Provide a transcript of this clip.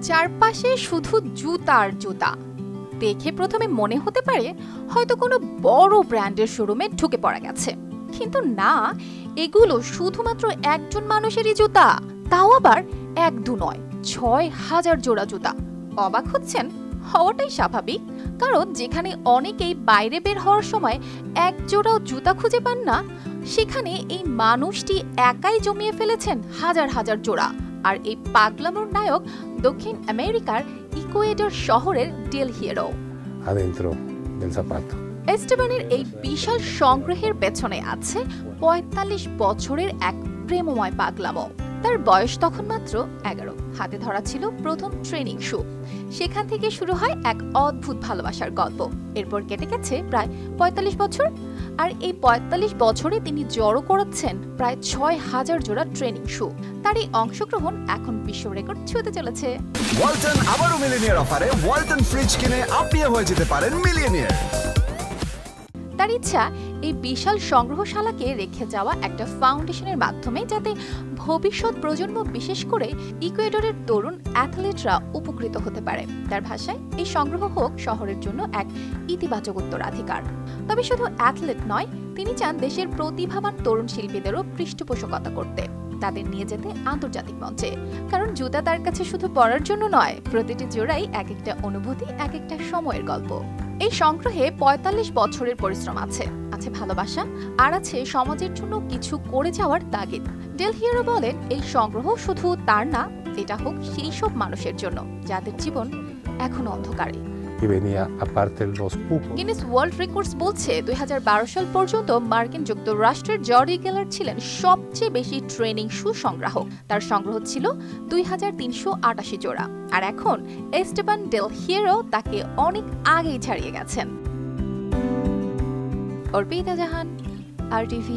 চারপাশে শুধু জুতার জুতা দেখে প্রথমে মনে হতে পারে হয়তো কোনো বড় ব্র্যান্ডের শোরুমে ঢুকে পড়া গেছে, কিন্তু না, এগুলো শুধুমাত্র একজন মানুষেরই জুতা, তাও আবার এক দু নয়, ৬,০০০ জোড়া জুতা। অবাক হচ্ছেন? হওয়াটাই স্বাভাবিক, কারণ যেখানে অনেকেই বাইরে বের হওয়ার সময় এক জোড়াও জুতা খুঁজে পান না, সেখানে এই মানুষটি একাই জমিয়ে ফেলেছেন হাজার হাজার জোড়া। আর এই পাগলামোর নায়ক দক্ষিণ আমেরিকার ইকুয়েডর শহরের ডেল হিয়েরো। এস্টেবানের এই বিশাল সংগ্রহের পেছনে আছে ৪৫ বছরের এক প্রেমময় পাগলামো। তার বয়স তখন মাত্র ১১। হাতে ধরা ছিল প্রথম ট্রেনিং শু। সেখান থেকে শুরু হয় এক অদ্ভুত ভালোবাসার গল্প। এরপর কেটে গেছে প্রায় ৪৫ বছর, আর এই ৪৫ বছরে তিনি জড়ো করেছেন প্রায় ৬,০০০ জোড়া ট্রেনিং শু। তার এই অংশগ্রহণ এখন বিশ্ব রেকর্ড ছুঁতে চলেছে। ওয়ালটন আবারও মিলিয়নিয়ার অফারে ওয়ালটন ফ্রিজ কিনে আপনিও হয়ে যেতে পারেন মিলিয়নিয়ার। তার ইচ্ছা এই বিশাল সংগ্রহশালাকে রেখে যাওয়া একটা ফাউন্ডেশনের মাধ্যমে যাতে ভবিষ্যৎ প্রজন্ম, বিশেষ করে ইকুয়েডরের তরুণ অ্যাথলেটরা উপকৃত হতে পারে। তার ভাষায় এই সংগ্রহ হোক শহরের জন্য এক ইতিবাচক উত্তরাধিকার। তবে শুধু অ্যাথলেট নয়, তিনি চান দেশের প্রতিভাবান তরুণ শিল্পীদেরও পৃষ্ঠপোষকতা করতে, তাদের নিয়ে যেতে আন্তর্জাতিক মঞ্চে। কারণ জুতা তার কাছে শুধু পরার জন্য নয়, প্রতিটি জোড়াই এক একটা অনুভূতি, এক একটা সময়ের গল্প। এই সংগ্রহে ৪৫ বছরের পরিশ্রম আছে ভালোবাসা, আর আছে সমাজের জন্য কিছু করে যাওয়ার তাগিদ। ডেল হিয়েরো বলেন, এই সংগ্রহ শুধু তার না, এটা হোক সেই সব মানুষের জন্য যাদের জীবন এখনো অন্ধকারে। গিনেস ওয়ার্ল্ড রেকর্ডস বলছে ২০১২ সাল পর্যন্ত মার্কিন যুক্তরাষ্ট্রের জর্ডি গেলার ছিলেন সবচেয়ে বেশি ট্রেনিং শু সংগ্রাহক। তার সংগ্রহ ছিল ২,৩৮৮ জোড়া, আর এখন এস্টেবান ডেল হিয়েরো তাকে অনেক আগেই ছাড়িয়ে গেছেন। অর্পিতা জাহান, RTV।